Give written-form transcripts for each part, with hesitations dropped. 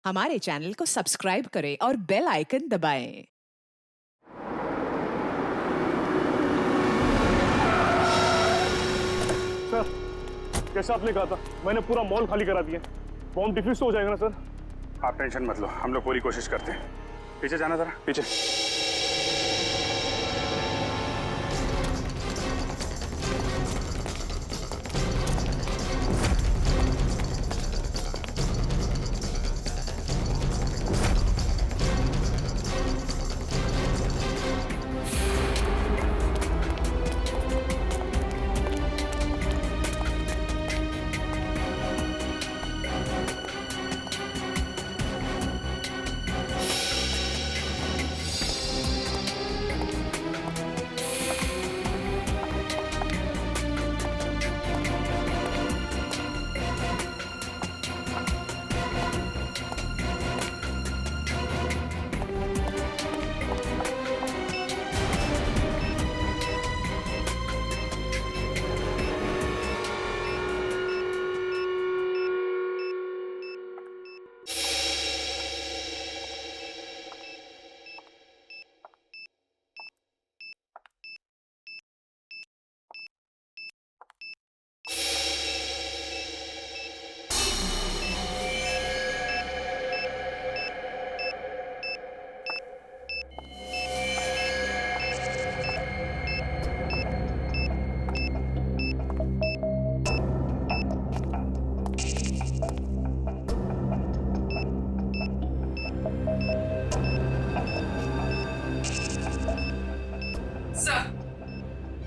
हमारे चैनल को सब्सक्राइब करें और बेल आइकन दबाएं। सर, जैसा आपने कहा था, मैंने पूरा मॉल खाली करा दिया। बॉम्ब डिफ्यूज तो हो जाएगा ना सर? आप टेंशन मत लो, हम लोग पूरी कोशिश करते हैं। पीछे जाना जरा, पीछे।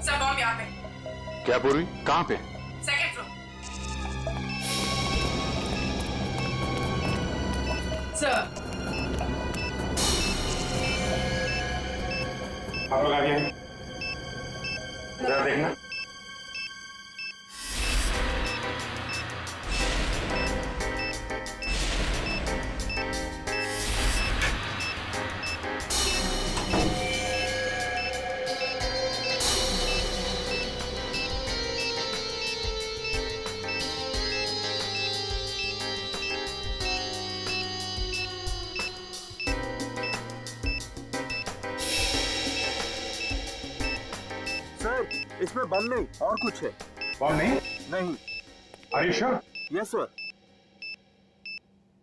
सर बॉम्ब यहाँ पे। क्या पूर्वी, कहाँ पे? Second floor. सर आप लोग आगे हैं, जरा देखना। सर, इसमें बम नहीं और कुछ है। बॉम्ब नहीं? नहीं। Are you sure? Yes sir.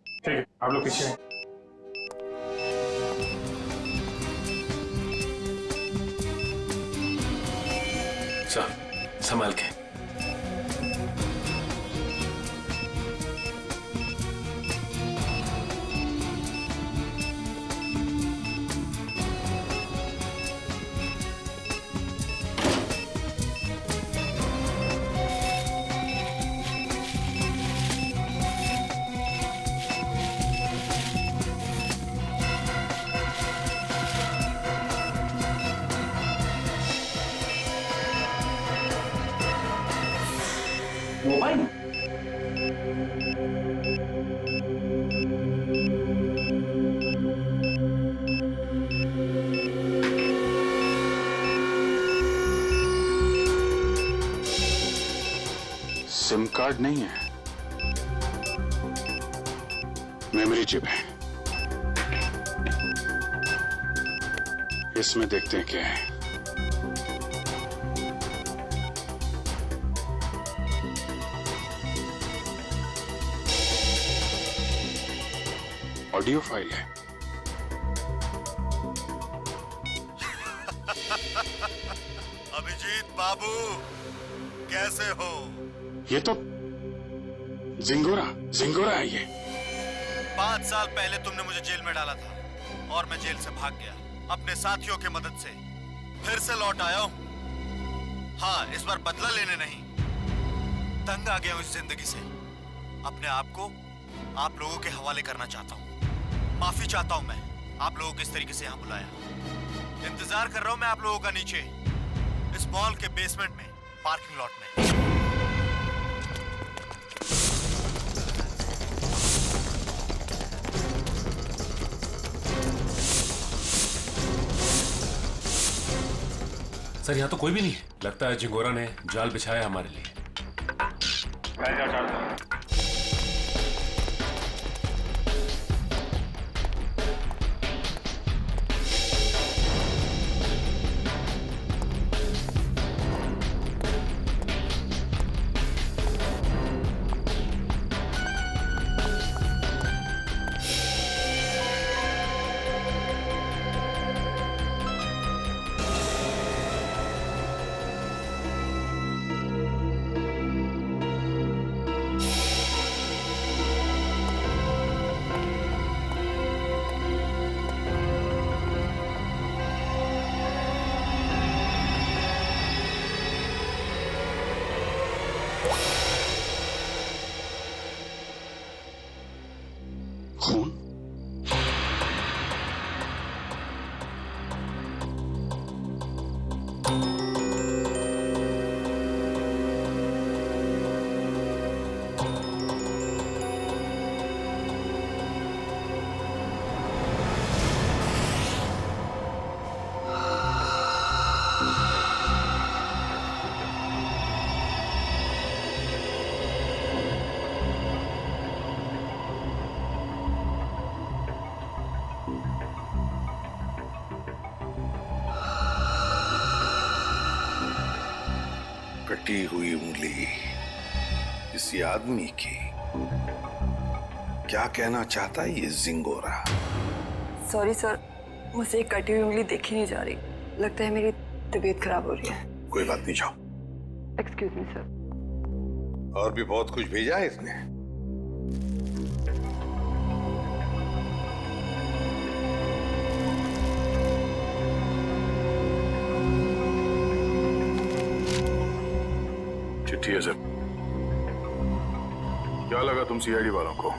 ठीक है, आप लोग पीछे हैं। सर, संभाल के। मोबाइल? सिम कार्ड नहीं है, मेमोरी चिप है। इसमें देखते हैं क्या है। ऑडियो फाइल है। अभिजीत बाबू, कैसे हो? ये तो जिंगोरा जिंगोरा है ये। 5 साल पहले तुमने मुझे जेल में डाला था और मैं जेल से भाग गया अपने साथियों की मदद से। फिर से लौट आया हूं। हाँ, इस बार बदला लेने नहीं, तंग आ गया हूं इस जिंदगी से। अपने आप को आप लोगों के हवाले करना चाहता हूं। माफी चाहता हूं मैं, आप लोगों को इस तरीके से यहां बुलाया। इंतजार कर रहा हूं मैं आप लोगों का नीचे, इस मॉल के बेसमेंट में, पार्किंग लॉट में। सर, यहाँ तो कोई भी नहीं है। लगता है जिंगोरा ने जाल बिछाया हमारे लिए। बैठ जाओ चारों। खून? कटी हुई उंगली किसी आदमी की। क्या कहना चाहता है ये जिंगोरा? सॉरी सर, मुझसे एक कटी हुई उंगली देखी नहीं जा रही। लगता है मेरी तबीयत खराब हो रही है। कोई बात नहीं, जाओ। Excuse me sir. और भी बहुत कुछ भेजा है इसने। चिट्ठी है सर। क्या लगा तुम सीआईडी वालों को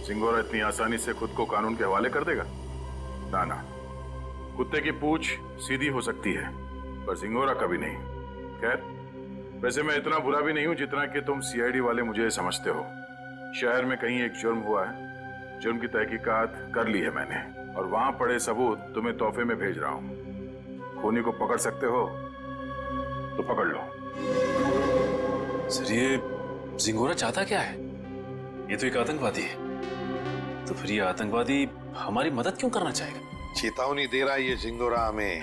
जिंगोरा इतनी आसानी से खुद को कानून के हवाले कर देगा? ना ना, कुत्ते की पूंछ सीधी हो सकती है पर जिंगोरा कभी नहीं। खैर, वैसे मैं इतना बुरा भी नहीं हूं जितना कि तुम सीआईडी वाले मुझे समझते हो। शहर में कहीं एक जुर्म हुआ है, जुर्म की तहकीकात कर ली है मैंने और वहां पड़े सबूत तुम्हें तोहफे में भेज रहा हूं। खूनी को पकड़ सकते हो तो पकड़ लो। सर, ये जिंगोरा चाहता क्या है? ये तो एक आतंकवादी है। तो फिर ये आतंकवादी हमारी मदद क्यों करना चाहेगा? चेतावनी दे रहा है ये जिंगोरा हमें।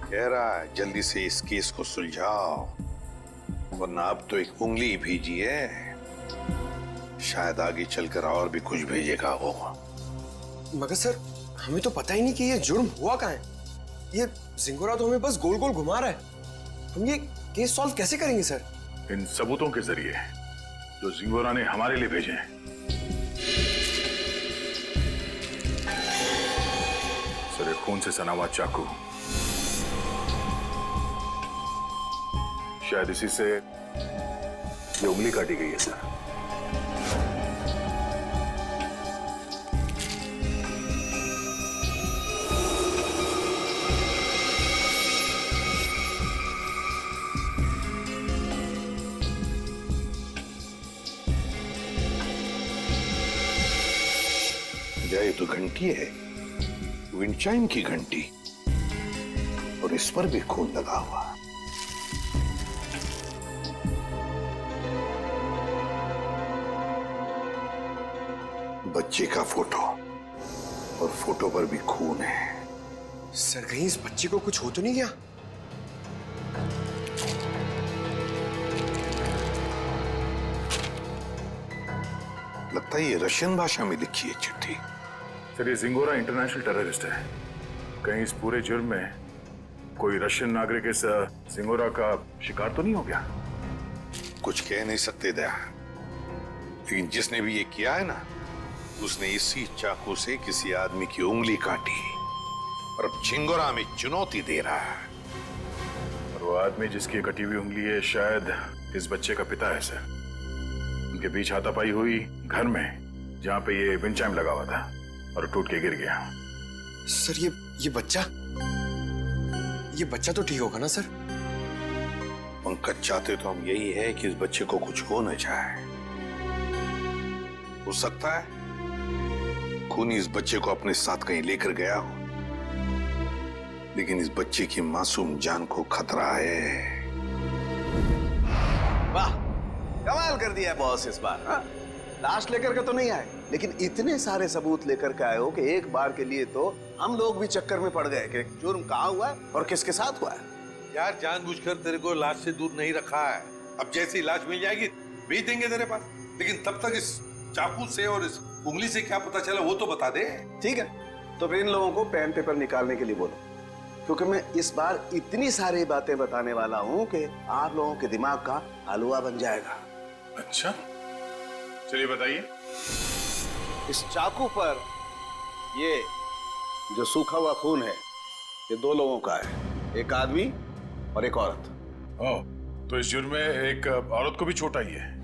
कह रहा है जल्दी से इस केस को सुलझाओ वरना अब तो एक उंगली ही भेजी है, शायद आगे चलकर और भी कुछ भेजेगा वो। मगर सर, हमें तो पता ही नहीं कि ये जुर्म हुआ कहाँ है। ये जिंगोरा तो हमें बस गोल गोल घुमा रहा है। हम ये केस सॉल्व कैसे करेंगे सर? इन सबूतों के जरिए जो जिंगोरा ने हमारे लिए भेजे हैं। सर, एक खून से सना हुआ चाकू, शायद इसी से ये उंगली काटी गई है सर। ये तो घंटी है, विंडचाइम की घंटी, और इस पर भी खून लगा हुआ। बच्चे का फोटो, और फोटो पर भी खून है। सर, कहीं इस बच्चे को कुछ हो तो नहीं गया? लगता है ये रशियन भाषा में लिखी है चिट्ठी। सर, ये जिंगोरा इंटरनेशनल टेररिस्ट है। कहीं इस पूरे जुर्म में कोई रशियन नागरिक इस जिंगोरा का शिकार तो नहीं हो गया? कुछ कह नहीं सकते दया, लेकिन जिसने भी ये किया है ना, उसने इसी चाकू से किसी आदमी की उंगली काटी और अब जिंगोरा में चुनौती दे रहा है। और वो आदमी जिसकी कटी हुई उंगली है शायद इस बच्चे का पिता है सर। उनके बीच हाथापाई हुई घर में जहां पे ये विंडचाइम लगा हुआ था और टूट के गिर गया। सर, ये बच्चा तो ठीक होगा ना सर? पंकज, चाहते तो हम यही है कि इस बच्चे को कुछ हो न जाए। हो सकता है खूनी इस बच्चे को अपने साथ कहीं लेकर गया हो, लेकिन इस बच्चे की मासूम जान को खतरा है। वाह, कमाल कर दिया बॉस इस बार। हाँ? लाश लेकर के तो नहीं आए, लेकिन इतने सारे सबूत लेकर के आए हो कि एक बार के लिए तो हम लोग भी चक्कर में पड़ गए कि जुर्म कहाँ हुआ है और किसके साथ हुआ है। यार, जानबूझकर तेरे को लाश से दूर नहीं रखा है। अब जैसी लाश मिल जाएगी भेज देंगे तेरे पास, लेकिन तब तक इस चाकू से और इस उंगली से क्या पता चला वो तो बता दे। ठीक है, तो फिर इन लोगों को पेन पेपर निकालने के लिए बोलो, क्योंकि मैं इस बार इतनी सारी बातें बताने वाला हूँ कि आप लोगों के दिमाग का हलवा बन जाएगा। अच्छा, चलिए बताइए। इस चाकू पर ये जो सूखा हुआ खून है, ये दो लोगों का है, एक आदमी और एक औरत। ओह, तो इस जुर्म में एक औरत को भी छोटा ही है।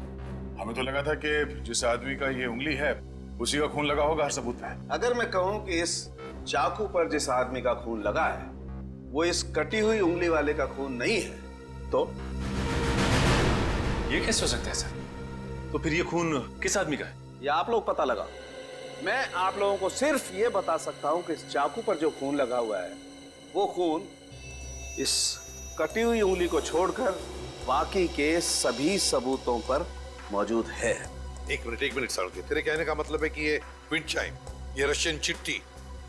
हमें तो लगा था कि जिस आदमी का ये उंगली है उसी का खून लगा होगा हर सबूत पे। अगर मैं कहूं कि इस चाकू पर जिस आदमी का खून लगा है वो इस कटी हुई उंगली वाले का खून नहीं है तो ये कैसे हो सकता है सर? तो फिर ये खून किस आदमी का है? ये आप लोग पता लगा। मैं आप लोगों को सिर्फ ये बता सकता हूं कि इस चाकू पर जो खून लगा हुआ है वो खून इस कटी हुई उंगली को छोड़कर बाकी के सभी सबूतों पर मौजूद है। एक मिनट साड़ू, तेरे कहने का मतलब है कि ये विंड चाइम, ये रशियन चिट्ठी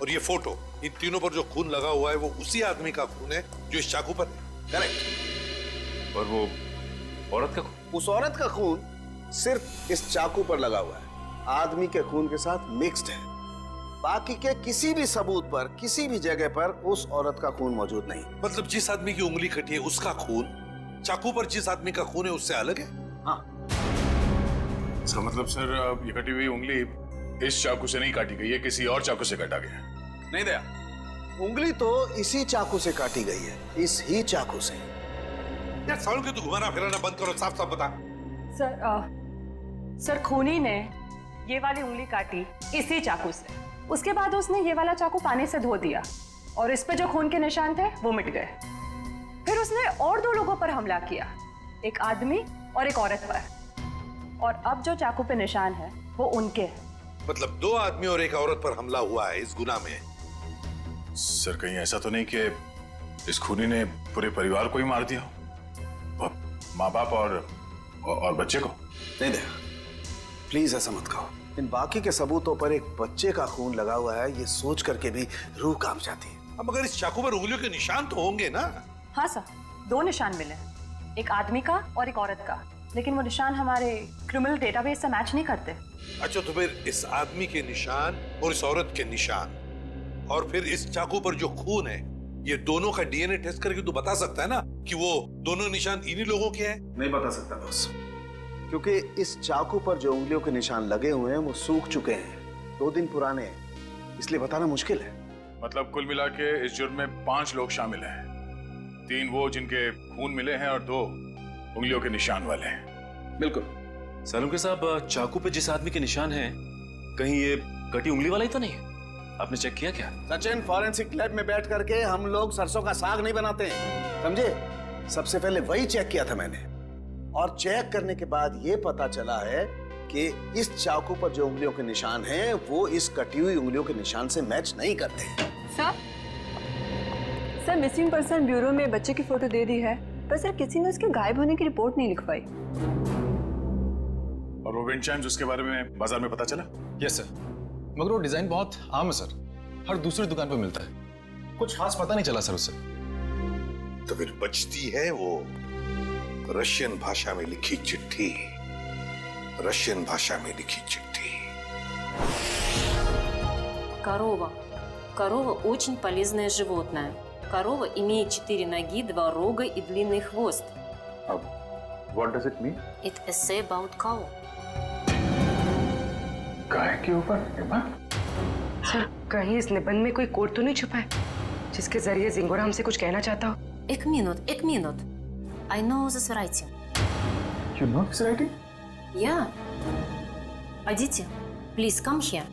और ये फोटो, इन तीनों पर जो खून लगा हुआ है वो उसी आदमी का खून है जो इस चाकू पर है। करेक्ट। और वो औरत का खून? उस औरत का खून सिर्फ इस चाकू पर लगा हुआ है, आदमी के खून के साथ मिक्स्ड है। बाकी के किसी भी सबूत पर किसी भी जगह पर उस औरत का खून मौजूद नहीं। मतलब जिस आदमी की उंगली कटी है उसका खून चाकू पर जिस आदमी का खून है उससे अलग है? हाँ। इसका मतलब सर ये कटी हुई उंगली इस चाकू से नहीं काटी गई है, किसी और चाकू से काटा गया। नहीं दया, उंगली तो इसी चाकू से काटी गई है, इस ही चाकू से। यार साड़ू के तू घुमाना फिराना बंद करो, साफ साफ बता। सर खूनी ने ये वाली उंगली काटी इसी चाकू से। उसके बाद उसने ये वाला चाकू पानी से धो दिया और इस पे जो खून के निशान थे वो मिट गए। फिर उसने और 2 लोगों पर हमला किया, एक आदमी और एक औरत पर। और अब जो चाकू पे निशान है वो उनके हैं। मतलब 2 आदमी और एक औरत पर हमला हुआ है इस गुनाह में। सर कहीं ऐसा तो नहीं कि इस खूनी ने पूरे परिवार को ही मार दिया, माँ बाप और बच्चे को? नहीं दया, प्लीज ऐसा मत कहो। इन बाकी के सबूतों पर एक बच्चे का खून लगा हुआ है, ये सोच करके भी रूह कांप जाती है। अब मगर इस चाकू पर उंगलियों के निशान तो होंगे ना? हाँ सर, 2 निशान मिले, एक आदमी का और एक औरत का, लेकिन वो निशान हमारे क्रिमिनल डेटाबेस से मैच नहीं करते। अच्छा, तो फिर इस आदमी के निशान और इस औरत के निशान और फिर इस चाकू पर जो खून है, ये दोनों का डीएनए टेस्ट करके तू बता सकता है ना कि वो दोनों निशान इन्हीं लोगों के हैं? नहीं बता सकता बॉस, क्योंकि इस चाकू पर जो उंगलियों के निशान लगे हुए हैं वो सूख चुके हैं, 2 दिन पुराने हैं, इसलिए बताना मुश्किल है। मतलब कुल मिला के इस जुर्म में 5 लोग शामिल हैं, 3 वो जिनके खून मिले हैं और 2 उंगलियों के निशान वाले हैं। बिल्कुल। सालुंके साहब, चाकू पे जिस आदमी के निशान हैं, कहीं ये कटी उंगली वाला ही तो नहीं है? आपने चेक किया क्या? सचिन, फॉरेंसिक लैब में बैठ करके हम लोग सरसों का साग नहीं बनाते हैं, समझे? सबसे पहले वही चेक किया था मैंने, और चेक करने के बाद ये पता चला है कि इस चाकू पर जो उंगलियों के निशान हैं वो इस कटी हुई उंगलियों के निशान से मैच नहीं करते। सर मिसिंग पर्सन ब्यूरो में बच्चे की फोटो दे दी है, पर सर किसी ने उसके गायब होने की रिपोर्ट नहीं लिखवाई। और वो विंड चाइम्स, उसके बारे में बाजार में पता चला? यस सर, मगर वो डिजाइन बहुत आम है सर, हर दूसरी दुकान पर मिलता है, कुछ खास पता नहीं चला सर उससे। तो फिर बचती है वो रशियन भाषा में लिखी चिट्ठी, रशियन भाषा में लिखी चिट्ठी। Корова очень полезное животное. Корова имеет 4 ноги, 2 рога и длинный хвост. What does it mean? It essay about cow. गाय के ऊपर? सर कहीं इस निबंध में कोई कोड तो नहीं छुपा है जिसके जरिए जिंगोरा हमसे कुछ कहना चाहता हो? एक minute. I know this writing. You know this writing? Yeah. Aditi, please come here.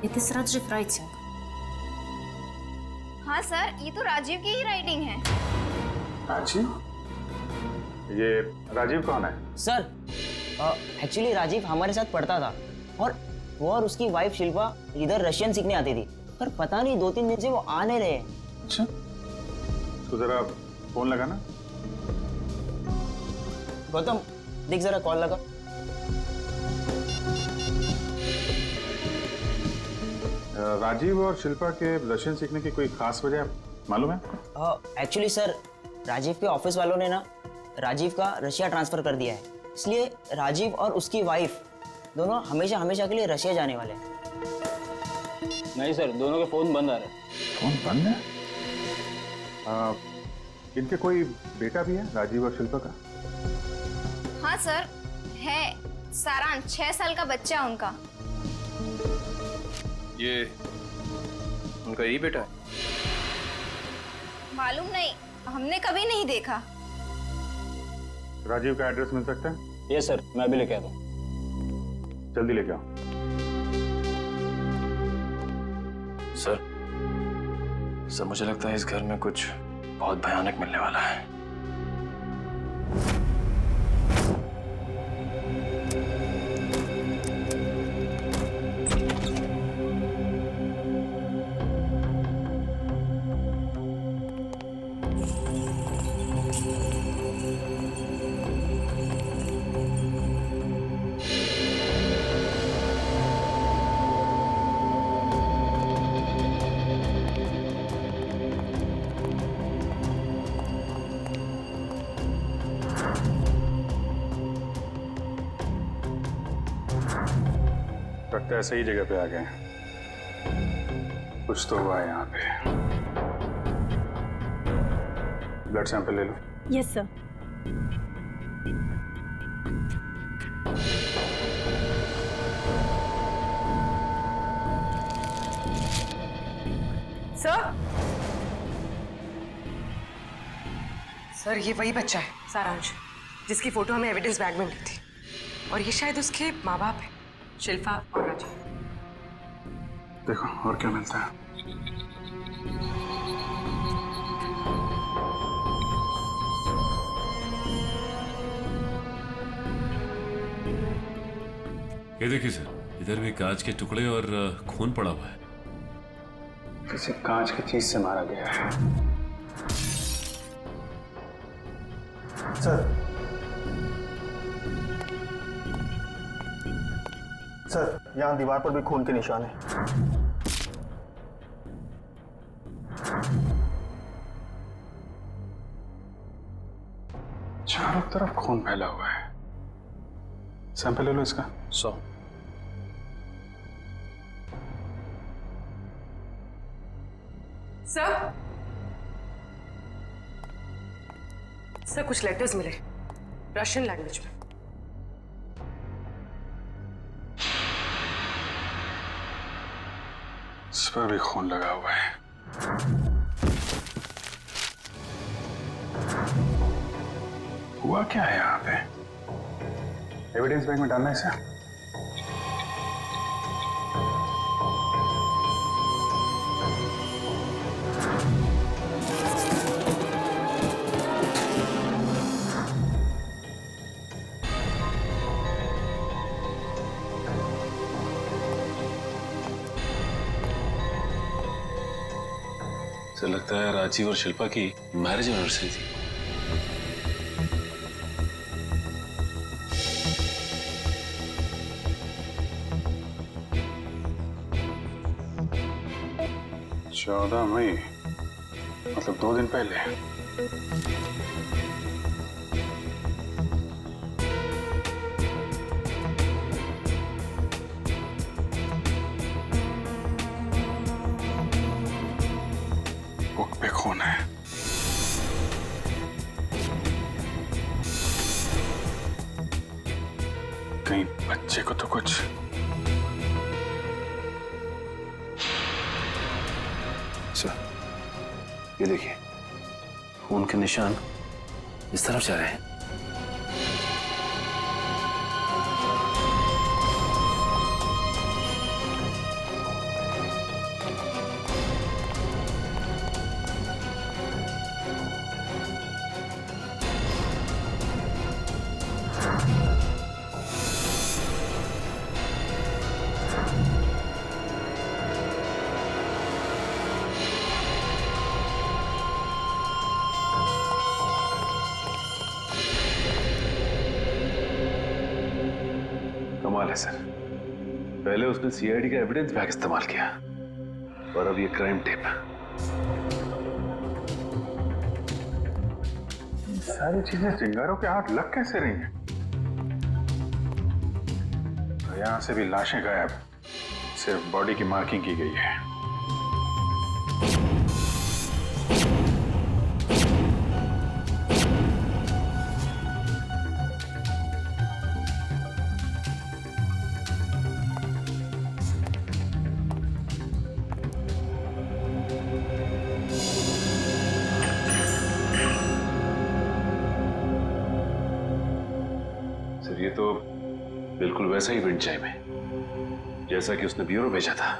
It is Rajiv writing. हाँ सर, ये तो राजीव की ही राइटिंग है। राजीव? ये राजीव कौन है? सर एक्चुअली राजीव हमारे साथ पढ़ता था और वो और उसकी वाइफ शिल्पा इधर रशियन सीखने आती थी, पर पता नहीं 2-3 दिन से वो आ नहीं रहे। अच्छा, तो जरा फोन लगाना। गौतम देख जरा कॉल लगा। राजीव और शिल्पा के रशियन सीखने की कोई खास वजह मालूम है आपको? एक्चुअली सर राजीव के ऑफिस वालों ने ना राजीव का रशिया ट्रांसफर कर दिया है, इसलिए राजीव और उसकी वाइफ दोनों हमेशा हमेशा के लिए रशिया जाने वाले हैं। नहीं सर, दोनों के फोन बंद आ रहे हैं। फोन बंद है? इनके कोई बेटा भी है, राजीव और शिल्पा का? हाँ सर है, सारांश 6 साल का बच्चा है उनका। ये उनका यही बेटा है? मालूम नहीं, हमने कभी नहीं देखा। राजीव का एड्रेस मिल सकता है? यस सर, मैं अभी लेके आता हूँ। जल्दी लेके आओ। सर मुझे लगता है इस घर में कुछ बहुत भयानक मिलने वाला है। लगता है सही जगह पे आ गए हैं। कुछ तो हुआ है यहाँ पे। ब्लड सैंपल ले लो। Yes sir. सर ये वही बच्चा है सारांश, जिसकी फोटो हमें एविडेंस बैग में मिली थी, और ये शायद उसके माँ बाप है, शिल्पा और राजीव। देखो और क्या मिलता है। ये देखिए सर, इधर भी कांच के टुकड़े और खून पड़ा हुआ है। किसी कांच की चीज से मारा गया है। सर यहाँ दीवार पर भी खून के निशान है। चारों तरफ खून फैला हुआ है। सैंपल ले लो इसका। 100। सर कुछ लेटर्स मिले रशियन लैंग्वेज में। इस पर भी खून लगा हुआ है। हुआ क्या है यहाँ पे? एविडेंस बैग में डालना है इसे। सर लगता है राजीव और शिल्पा की मैरिज एनिवर्सरी थी। चौदह मई, मतलब 2 दिन पहले। बुक पे खून है। कहीं बच्चे को तो कुछ। सर ये देखिए, खून के निशान इस तरफ जा रहे हैं। कमाल है सर, पहले उसने सीआईडी का एविडेंस बैग इस्तेमाल किया और अब ये क्राइम टेप। सारी चीजें चिंगारों के हाथ लग कैसे रही हैं? तो यहां से भी लाशें गायब, सिर्फ बॉडी की मार्किंग की गई है। सर ये तो बिल्कुल वैसा ही विंड है जैसा कि उसने ब्यूरो भेजा था।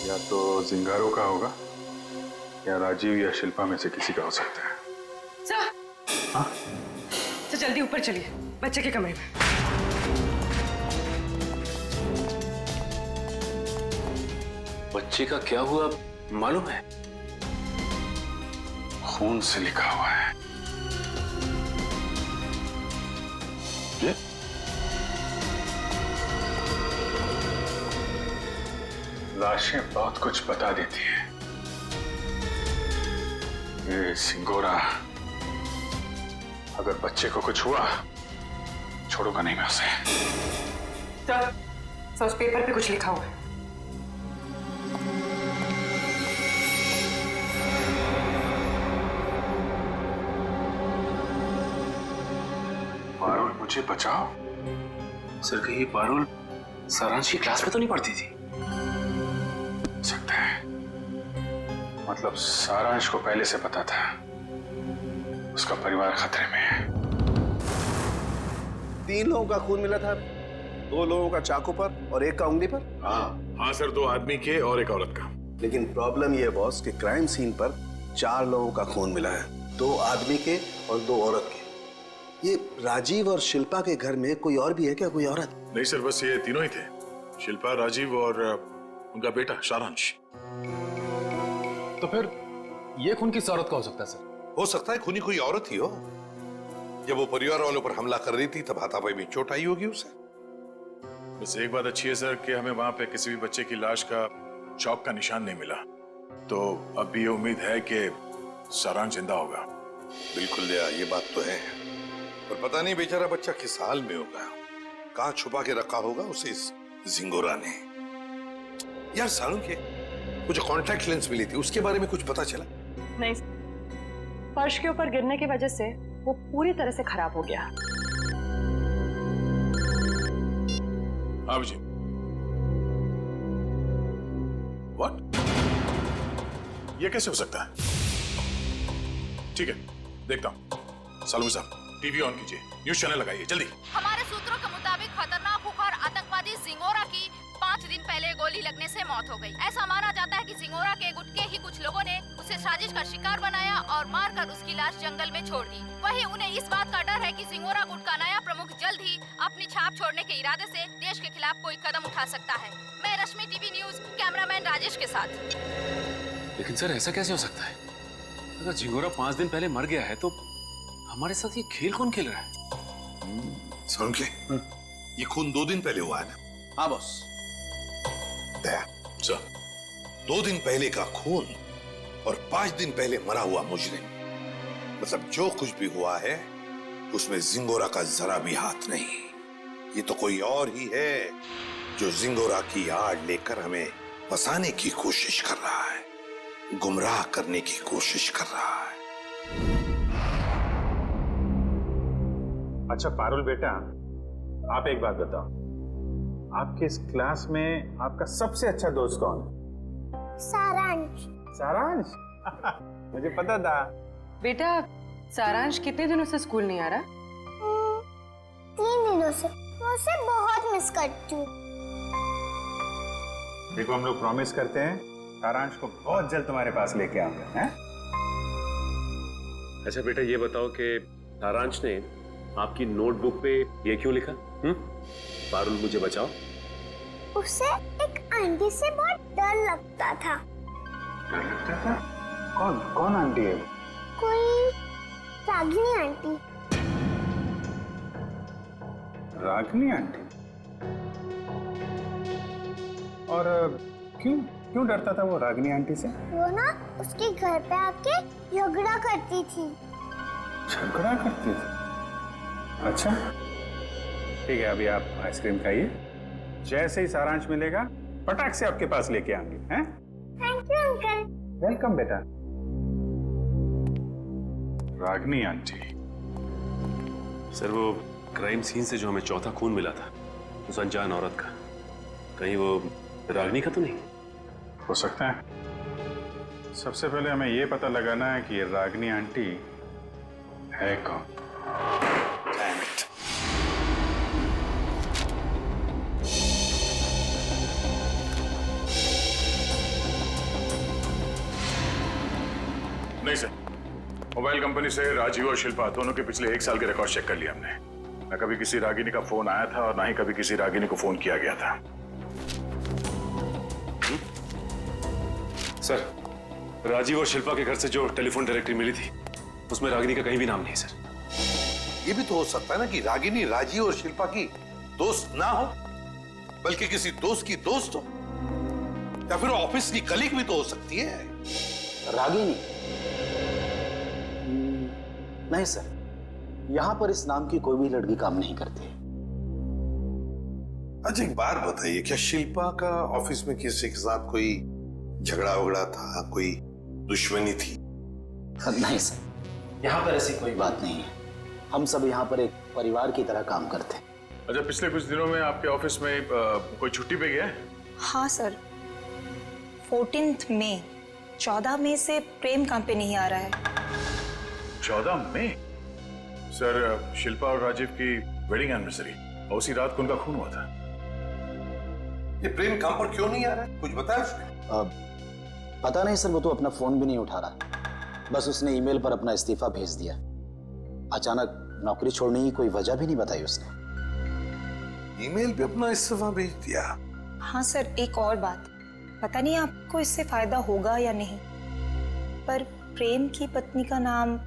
या तो जिंगारो का होगा या राजीव या शिल्पा में से किसी का हो सकता है। सर, हाँ? तो जल्दी ऊपर चलिए, बच्चे के कमरे में। बच्चे का क्या हुआ मालूम है? खून से लिखा हुआ है। ये? लाशें बहुत कुछ बता देती हैं। ये सिंगोरा अगर बच्चे को कुछ हुआ छोड़ूंगा नहीं मैं उसे। सर, उस पेपर पे कुछ लिखा हुआ है। पारुल मुझे बचाओ। सर कहीं पारुल सारांश की क्लास में तो नहीं पढ़ती थी? सकता है, मतलब सारांश को पहले से पता था उसका परिवार खतरे में है। 3 लोगों का खून मिला था, 2 लोगों का चाकू पर और 1 का उंगली पर। हाँ सर, 2 आदमी के और 1 औरत का। लेकिन प्रॉब्लम यह है बॉस कि क्राइम सीन पर 4 लोगों का खून मिला है, 2 आदमी के और 2 औरत के। ये राजीव और शिल्पा के घर में कोई और भी है क्या, कोई औरत? नहीं सर, बस ये तीनों ही थे, शिल्पा, राजीव और उनका बेटा सारांश। तो फिर ये खून किस औरत का हो सकता है सर? हो सकता है खूनी कोई औरत ही हो। जब वो परिवार वालों पर हमला कर रही थी तब हाथापाई में चोट आई होगी उसे। बस एक बात अच्छी है सर कि हमें वहां पे किसी भी बच्चे की लाश का चौक का निशान नहीं मिला, तो अब भी ये उम्मीद है कि सारांश जिंदा होगा। बिल्कुल दया, ये बात तो है, पर पता नहीं बेचारा बच्चा किस हाल में होगा, कहाँ छुपा के रखा होगा उसे इस जिंगोरा ने। यार सारुण के वो जो कॉन्टैक्ट लेंस मिली थी उसके बारे में कुछ पता चला? नहीं, फर्श के ऊपर गिरने की वजह से वो पूरी तरह से खराब हो गया। हाँ जी। व्हाट? ये कैसे हो सकता है? ठीक है, देखता हूं। सालू साहब, टीवी ऑन कीजिए, न्यूज चैनल लगाइए जल्दी। हमारे सूत्रों के मुताबिक खतरनाक खुखार आतंकवादी जिंगोरा की 5 दिन पहले गोली लगने से मौत हो गई। ऐसा माना जाता है कि जिंगोरा के गुट के ही कुछ लोगों ने उसे साजिश का शिकार बनाया और मारकर उसकी लाश जंगल में छोड़ दी। वहीं उन्हें इस बात का डर है कि जिंगोरा गुट का नया प्रमुख जल्द ही अपनी छाप छोड़ने के इरादे से देश के खिलाफ कोई कदम उठा सकता है। मैं रश्मि, टीवी न्यूज, कैमरामैन राजेश के साथ। लेकिन सर ऐसा कैसे हो सकता है? अगर जिंगोरा 5 दिन पहले मर गया है तो हमारे साथ ये खेल कौन खेल रहा है? सारुण के ये खून 2 दिन पहले हुआ है ना? हाँ बॉस। दया सर, 2 दिन पहले का खून और 5 दिन पहले मरा हुआ मुजरिम, मतलब जो कुछ भी हुआ है उसमें जिंगोरा का जरा भी हाथ नहीं। ये तो कोई और ही है जो जिंगोरा की आड़ लेकर हमें फंसाने की कोशिश कर रहा है, गुमराह करने की कोशिश कर रहा है। अच्छा पारुल बेटा, आप एक बात बताओ, आपके इस क्लास में आपका सबसे अच्छा दोस्त कौन है? सारांश। सारांश? मुझे पता था। बेटा, सारांश कितने दिनों से स्कूल नहीं आ रहा? 3 दिनों से। मैं उसे बहुत मिस करती हूँ। देखो, हम लोग प्रॉमिस करते हैं सारांश को बहुत जल्द तुम्हारे पास लेके आऊंगा, हैं? अच्छा बेटा, ये बताओ कि सारांश ने आपकी नोटबुक पे ये क्यों लिखा? पारुल मुझे बचाओ। उसे एक आंटी से बहुत डर लगता था। डर लगता था? कौन कौन आंटी है? कोई रागिनी आंटी। रागिनी आंटी? और क्यों क्यों डरता था वो रागिनी आंटी से? वो ना उसके घर पे आके झगड़ा करती थी। झगड़ा करती थी? अच्छा ठीक है, अभी आप आइसक्रीम खाइए, जैसे ही सारांश मिलेगा पटाख से आपके पास लेके आएंगे। हैं? Thank you uncle. वेलकम बेटा। रागिनी आंटी। सर वो क्राइम सीन से जो हमें चौथा खून मिला था उस अनजान औरत का, कहीं वो रागिनी का तो नहीं? हो सकता है। सबसे पहले हमें ये पता लगाना है कि ये रागिनी आंटी है कौन। Damn it. नहीं सर, मोबाइल कंपनी से राजीव और शिल्पा दोनों के पिछले 1 साल के रिकॉर्ड चेक कर लिया हमने। न कभी किसी रागिनी का फोन आया था और ना ही कभी किसी रागिनी को फोन किया गया था। सर राजीव और शिल्पा के घर से जो टेलीफोन डायरेक्टरी मिली थी उसमें रागिनी का कहीं भी नाम नहीं है सर। ये भी तो हो सकता है ना कि रागिनी राजीव और शिल्पा की दोस्त ना हो, बल्कि किसी दोस्त की दोस्त हो, या फिर ऑफिस की कलीग भी तो हो सकती है। रागिनी? नहीं सर, यहाँ पर इस नाम की कोई भी लड़की काम नहीं करती। अच्छा एक बात बताइए, क्या शिल्पा का ऑफिस में किसी के साथ कोई झगड़ा वगड़ा था, कोई दुश्मनी थी? नहीं सर, यहाँ पर ऐसी कोई बात नहीं है। हम सब यहाँ पर एक परिवार की तरह काम करते हैं। अच्छा पिछले कुछ दिनों में आपके ऑफिस में कोई छुट्टी पे गया है? हाँ सर, 14 मई 14 मई से प्रेम काम पे नहीं आ रहा है। 14 मई? सर शिल्पा और राजीव की वेडिंग एनिवर्सरी और उसी रात को उनका खून हुआ था। ये प्रेम काम पर क्यों नहीं आ रहा है, कुछ बताया उसने? पता नहीं सर, वो तो अपना फोन भी नहीं उठा रहा। बस उसने ईमेल पर अपना इस्तीफा भेज दिया। अचानक नौकरी छोड़ने की कोई वजह भी नहीं बताई उसने। ईमेल पे अपना इस्तीफा भेज दिया? हाँ सर, एक और बात, पता नहीं आपको इससे फायदा होगा या नहीं, पर प्रेम की पत्नी का नाम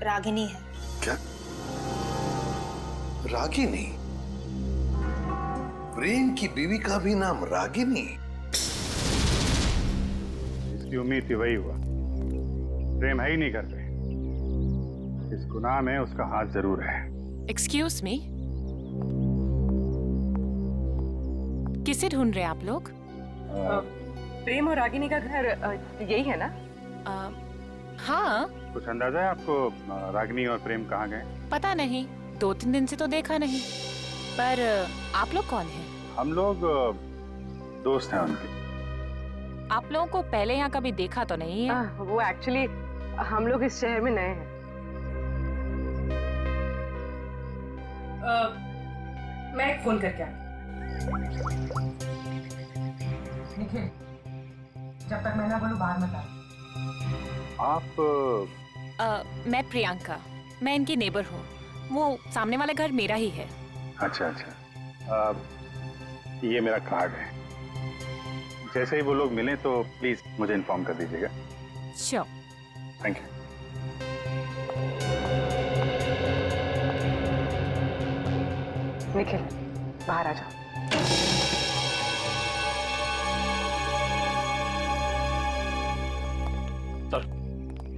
रागिनी है। क्या? रागिनी? प्रेम की बीवी का भी नाम रागिनी? इसकी उम्मीद थी वही हुआ। प्रेम है ही नहीं घर पे। इस गुनाह में उसका हाथ जरूर है। एक्सक्यूज मी, किसे ढूंढ रहे हैं आप लोग? प्रेम और रागिनी का घर यही है ना? हाँ। कुछ अंदाजा है आपको रागिनी और प्रेम कहाँ गए? पता नहीं, 2-3 दिन से तो देखा नहीं। पर आप लोग कौन हैं? हम लोग दोस्त हैं उनके। आप लोगों को पहले यहाँ कभी देखा तो नहीं है? वो एक्चुअली हम लोग इस शहर में नए हैं। मैं एक फोन करके आती। जब तक मैं ना बोलूं बाहर मत आ। आप? मैं प्रियंका, मैं इनकी नेबर हूँ। वो सामने वाला घर मेरा ही है। अच्छा अच्छा, ये मेरा कार्ड है। जैसे ही वो लोग मिलें तो प्लीज मुझे इन्फॉर्म कर दीजिएगा। श्योर। Thank you. निखिल, बाहर आ जाओ।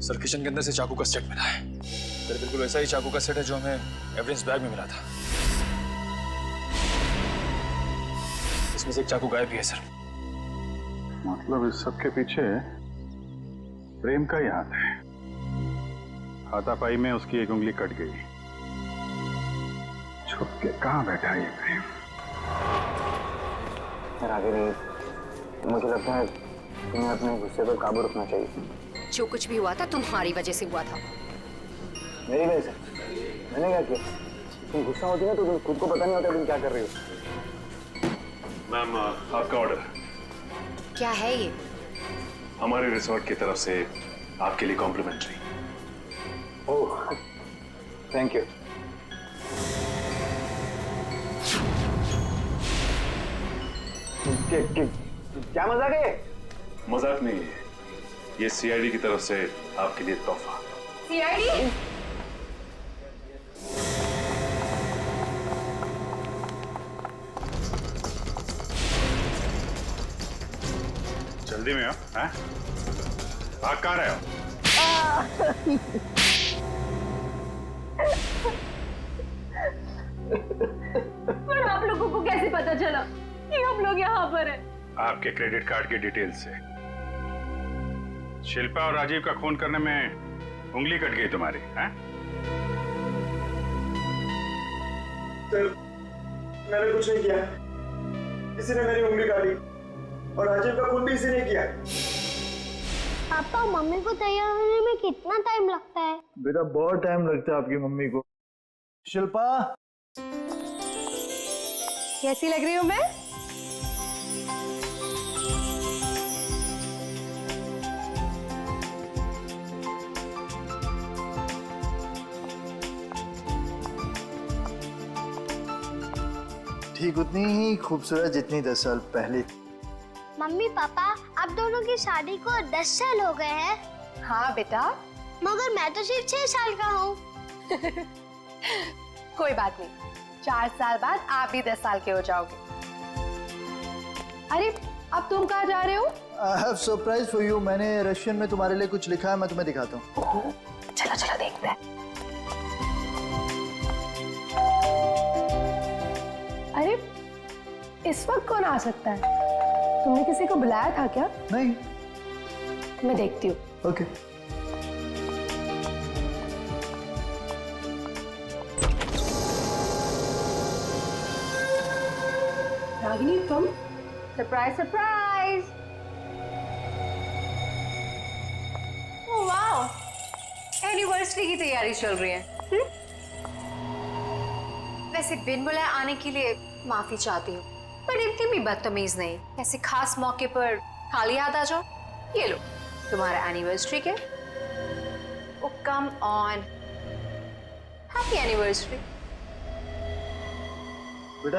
सर किचन के अंदर से चाकू का सेट मिला है। सर बिल्कुल वैसा ही चाकू का सेट है जो हमें एविडेंस बैग में मिला था। इसमें से एक चाकू गायब भी है सर। मतलब इस सब के पीछे प्रेम का ही हाथ है। हाथापाई में उसकी एक उंगली कट गई। छुप के कहाँ बैठा ये प्रेम? रागिनी, मुझे लगता है तुम्हें अपने गुस्से पर काबू रखना चाहिए। जो कुछ भी हुआ था तुम्हारी वजह से हुआ था। मेरी वजह से? मैंने क्या किया? तुम गुस्सा होती है तो तुम खुद को पता नहीं होता तुम क्या कर रही हो। मैम आपका ऑर्डर। क्या है ये? हमारे रिसोर्ट की तरफ से आपके लिए कॉम्प्लीमेंट्री। Oh thank you. क्या मजाक है? मजाक नहीं है, ये सीआईडी की तरफ से आपके लिए तोहफा। सीआईडी? जल्दी में हो, हैं? भाग कहाँ रहे हो? पर आप लोगों को कैसे पता चला कि हम लोग यहाँ पर हैं? आपके क्रेडिट कार्ड की डिटेल से। शिल्पा और राजीव का खून करने में उंगली कट गई तुम्हारी, हैं? सर, मैंने कुछ नहीं किया। किसी ने मेरी उंगली काटी और राजीव का खून भी इसी ने किया। पापा, मम्मी को तैयार होने में कितना टाइम लगता है? बेटा, बहुत टाइम लगता है आपकी मम्मी को। शिल्पा, कैसी लग रही हूँ मैं? ठीक उतनी ही खूबसूरत जितनी 10 साल पहले। मम्मी पापा, आप दोनों की शादी को 10 साल हो गए हैं। हाँ बेटा। मगर मैं तो सिर्फ 6 साल का हूँ। कोई बात नहीं, 4 साल बाद आप भी 10 साल के हो जाओगे। अरे, अब तुम कहाँ जा रहे हो? I have surprise for you। मैंने रशियन में तुम्हारे लिए कुछ लिखा है, मैं तुम्हें दिखाता हूँ। चलो चलो देखते हैं। अरे, इस वक्त कौन आ सकता है? तुमने किसी को बुलाया था क्या? नहीं। मैं देखती हूँ। ओके। रागिनी, तुम? Surprise surprise! Oh wow, anniversary की तैयारी चल रही है। वैसे बिन बुलाए आने के लिए माफी चाहती हूँ, पर इतनी भी बदतमीज नहीं। ऐसे खास मौके पर खाली हाथ आ जाओ। ये लो तुम्हारा एनिवर्सरी के। ओ कम ऑन, हैप्पी एनिवर्सरी। बेटा,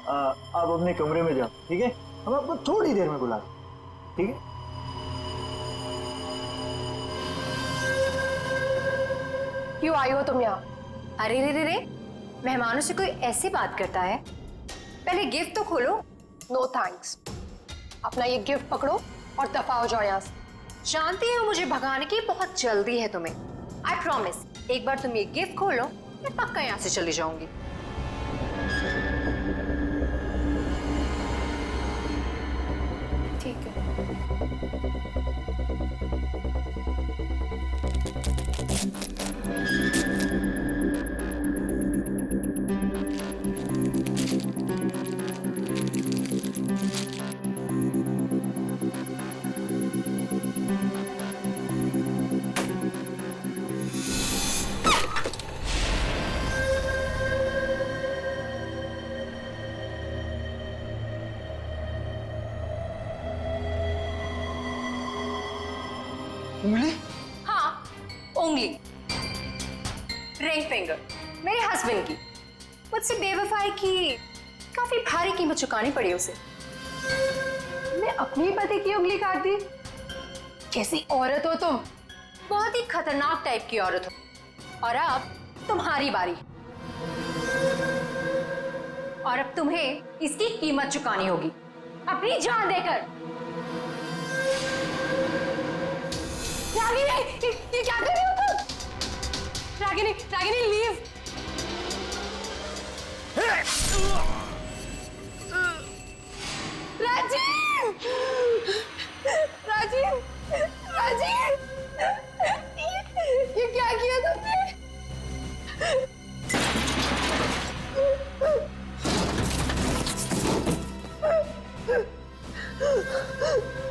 आप अपने कमरे में जाओ, ठीक है? हम आपको थोड़ी देर में बुला रहे हैं, ठीक है? क्यों आई हो तुम यहाँ? अरे रे रे रे, मेहमानों से कोई ऐसी बात करता है? पहले गिफ्ट तो खोलो। No thanks. अपना ये गिफ्ट पकड़ो और दफा हो जाओ यहाँ से। जानती हो मुझे भगाने की बहुत जल्दी है तुम्हें। आई प्रॉमिस, एक बार तुम ये गिफ्ट खोलो, मैं पक्का यहाँ से चली जाऊंगी। ठीक है। उंगली? हाँ, उंगली। रिंग फिंगर, मेरे हस्बैंड की। मुझसे बेवफाई की काफी भारी कीमत चुकानी पड़ी उसे। मैं अपनी पति की उंगली काट दी? कैसी औरत हो तुम? बहुत ही खतरनाक टाइप की औरत हो। और अब तुम्हारी बारी। और अब तुम्हें इसकी कीमत चुकानी होगी, अपनी जान देकर। रागिनी, ये क्या कर रही हो तुम? रागिनी, रागिनी लीव। राजीव, राजीव, राजीव, ये क्या किया तुमने?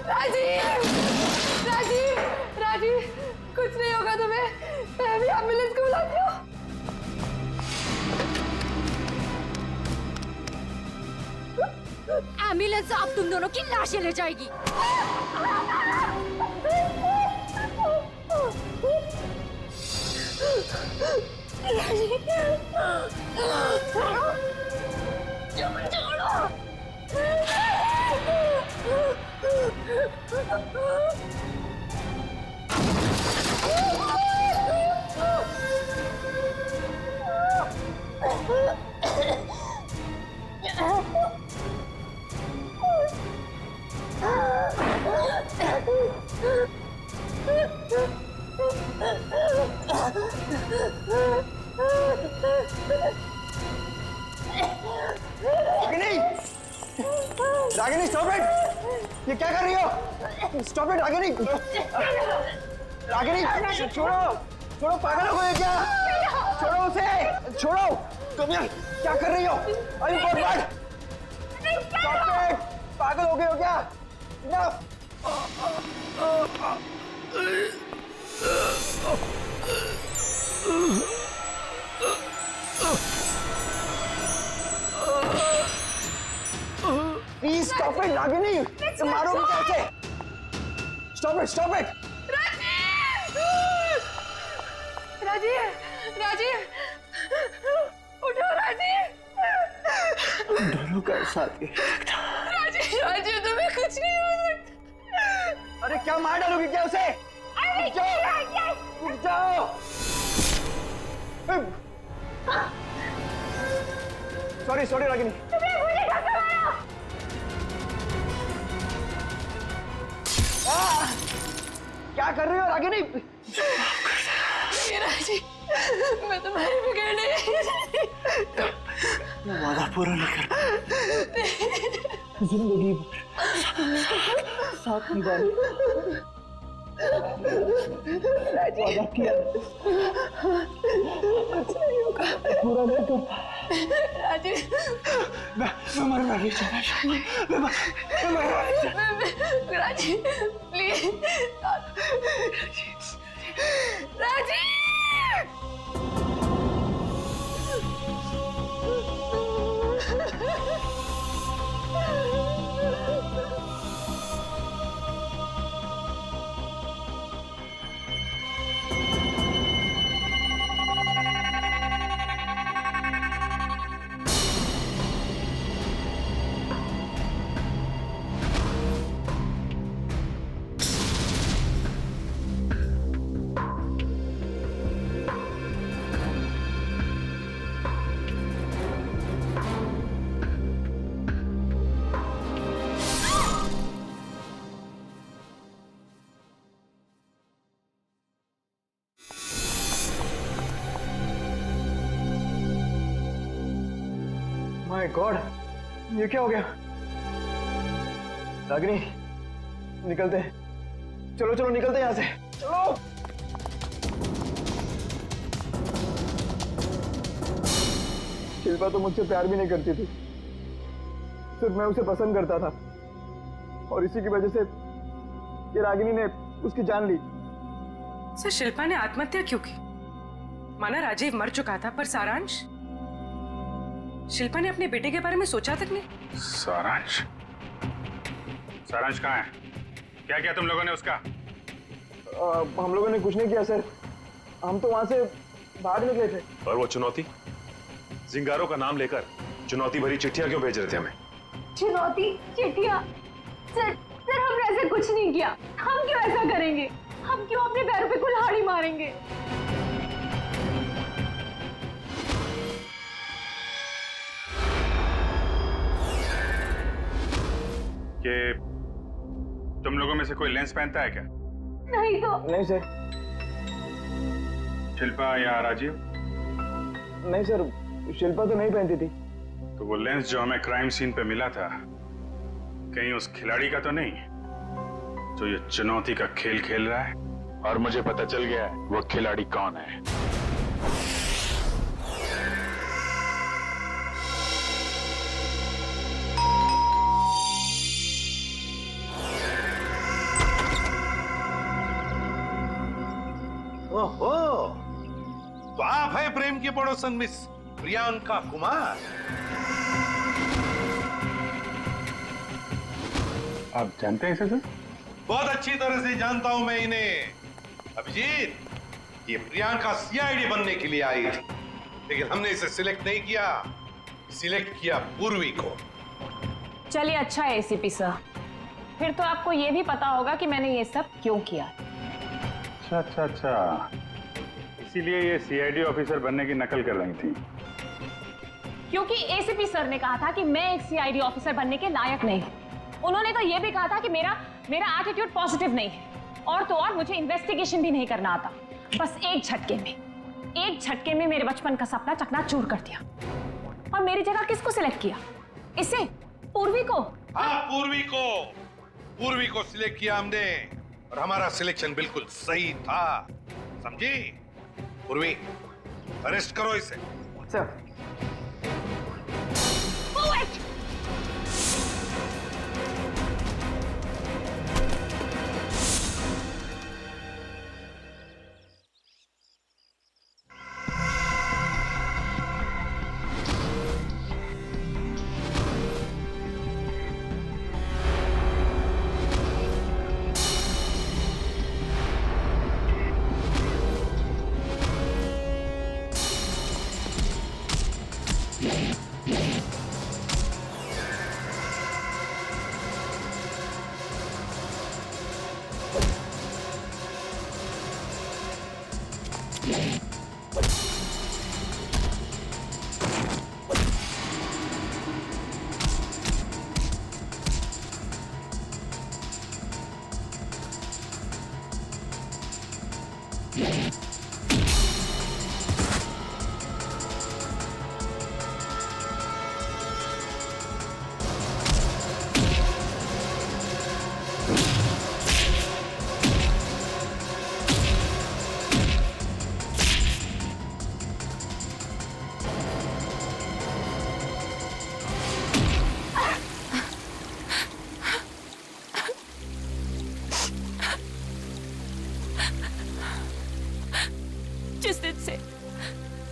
राजीव, राजीव, राजीव, कुछ नहीं होगा तुम्हें। मैं अभी एम्बुलेंस को बुलाती हूँ। एम्बुलेंस अब तुम दोनों की लाशें ले जाएगी। छोड़ो। Ragini stop it! ये क्या कर रही हो? Stop it Ragini! रागिनी छोड़ो! छोड़ो, पागल हो गए क्या? छोड़ो उसे! छोड़ो! तुम यार क्या कर रही हो? अरे बर्बाद! Stop it! पागल हो गए हो क्या? Enough! Please stop it, Ragini! तुम मारोगी कैसे? Stop it! Stop it! Rajiv! Rajiv! उठो राजीव! दोनों का साथ ही राजीव! राजीव तुम्हें कुछ नहीं हो सकता। अरे क्या मार डालोगी क्या उसे? रुक जाओ! Sorry sorry Ragini. क्या कर रही हो रागिनी? राजीव, मैं तुम्हारे बिगड़ने वादा पूरा नहीं कर जिंदगी साथ निभाने वादा किया पूरा नहीं कर राजीव, मैं मरना नहीं चाहता। Rajiv please Rajiv! My god, ये क्या हो गया? रागिनी निकलते हैं, चलो चलो निकलते हैं यहाँ से, चलो। शिल्पा तो मुझसे प्यार भी नहीं करती थी, सिर्फ मैं उसे पसंद करता था और इसी की वजह से ये रागिनी ने उसकी जान ली। सर शिल्पा ने आत्महत्या क्यों की? माना राजीव मर चुका था, पर सारांश? शिल्पा ने अपने बेटे के बारे में सोचा तक नहीं। सारांश? सारांश कहाँ है? क्या किया तुम लोगों ने उसका? हम लोगों ने कुछ नहीं किया सर, हम तो वहां से भाग निकले थे। और वो चुनौती? जिंगारों का नाम लेकर चुनौती भरी चिट्ठियां क्यों भेज रहे थे हमें? चुनौती चिट्ठियां? सर हमने ऐसा कुछ नहीं किया। हम क्यों ऐसा करेंगे? हम क्यों अपने पैरों पे कुल्हाड़ी मारेंगे? कि तुम लोगों में से कोई लेंस पहनता है क्या? नहीं तो। नहीं सर। शिल्पा या राजीव? नहीं सर, शिल्पा तो नहीं पहनती थी। तो वो लेंस जो हमें क्राइम सीन पे मिला था, कहीं उस खिलाड़ी का तो नहीं जो ये चुनौती का खेल खेल रहा है? और मुझे पता चल गया है वो खिलाड़ी कौन है। ओहो, तो आप है प्रेम की पड़ोसन मिस प्रियंका कुमार। आप जानते हैं इसे सर? बहुत अच्छी तरह से जानता हूं मैं इन्हें। अभिजीत, ये प्रियंका सीआईडी बनने के लिए आई थी, लेकिन हमने इसे सिलेक्ट नहीं किया, सिलेक्ट किया पूर्वी को। चलिए अच्छा है एसीपी सर, फिर तो आपको ये भी पता होगा कि मैंने ये सब क्यों किया। अच्छा, इसीलिए ये सीआईडी ऑफिसर बनने की नकल कर रही थी। क्योंकि एसीपी सर ने कहा था कि मैं एक सीआईडी ऑफिसर बनने के लायक नहीं हूं। उन्होंने तो ये भी कहा था कि मेरा एटीट्यूड पॉजिटिव नहीं है, और तो और मुझे इन्वेस्टिगेशन भी नहीं करना आता। बस एक झटके में मेरे बचपन का सपना चकनाचूर कर दिया। और मेरी जगह किसको सिलेक्ट किया? इसे, पूर्वी को। हाँ, पूर्वी को सिलेक्ट किया हमने और हमारा सिलेक्शन बिल्कुल सही था, समझी? पूर्वी, अरेस्ट करो इसे। सर।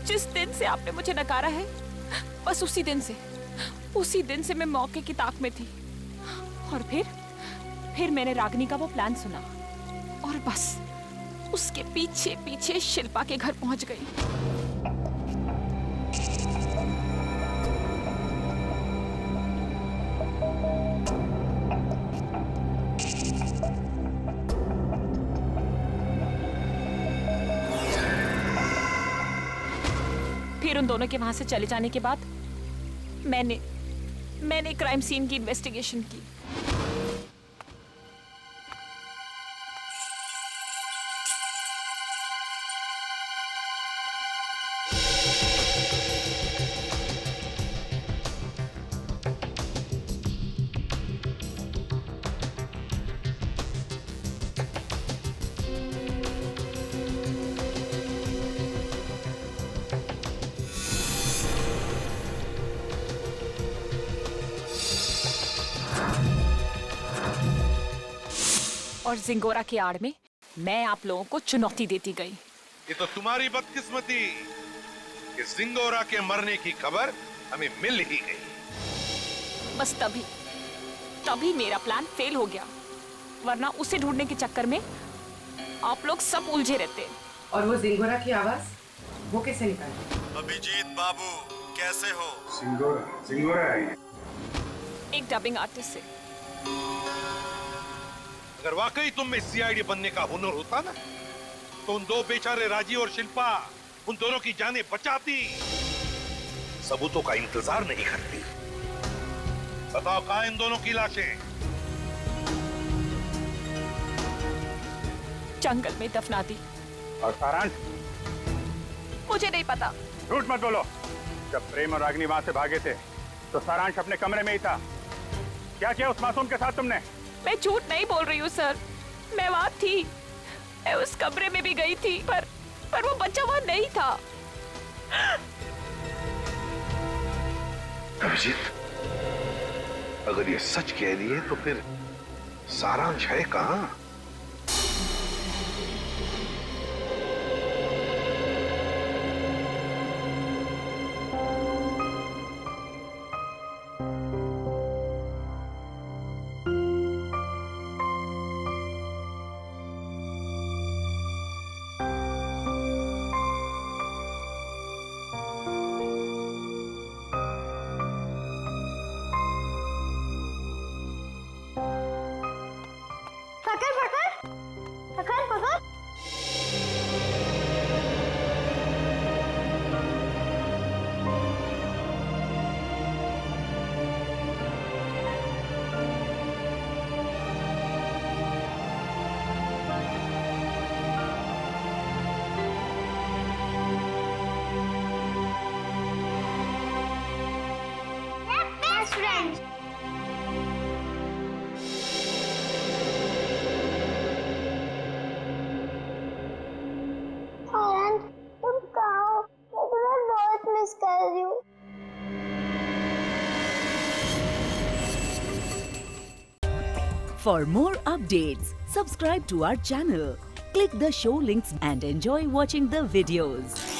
जिस दिन से आपने मुझे नकारा है, बस उसी दिन से मैं मौके की ताक में थी। और फिर मैंने रागिनी का वो प्लान सुना और बस उसके पीछे पीछे शिल्पा के घर पहुंच गई। फिर उन दोनों के वहां से चले जाने के बाद मैंने क्राइम सीन की इन्वेस्टिगेशन की। और जिंगोरा की आड़ में मैं आप लोगों को चुनौती देती गई। ये तो तुम्हारी बदकिस्मती कि जिंगोरा के मरने की खबर हमें मिल ही गई। बस तभी मेरा प्लान फेल हो गया, वरना उसे ढूंढने के चक्कर में आप लोग सब उलझे रहते। और वो जिंगोरा की आवाज वो कैसे निकाली? अभिजीत बाबू कैसे हो? सिंगोरा है एक डबिंग आर्टिस्ट से। अगर वाकई तुम में सीआईडी बनने का हुनर होता ना, तो उन दो बेचारे राजीव और शिल्पा, उन दोनों की जानें बचाती, सबूतों का इंतजार नहीं करती। बताओ कहां इन दोनों की लाशें? जंगल में दफना दी। और सारांश? मुझे नहीं पता। झूठ मत बोलो। जब प्रेम और रागिनी वहां से भागे थे तो सारांश अपने कमरे में ही था। क्या किया उस मासूम के साथ तुमने? मैं झूठ नहीं बोल रही हूँ सर, मैं वहां थी, मैं उस कमरे में भी गई थी, पर वो बच्चा वहां नहीं था। अभिजीत, अगर ये सच कह रही है तो फिर सारांश है कहां? मिस कर रही हूँ। For more updates, subscribe to our channel, click the show links and enjoy watching the videos.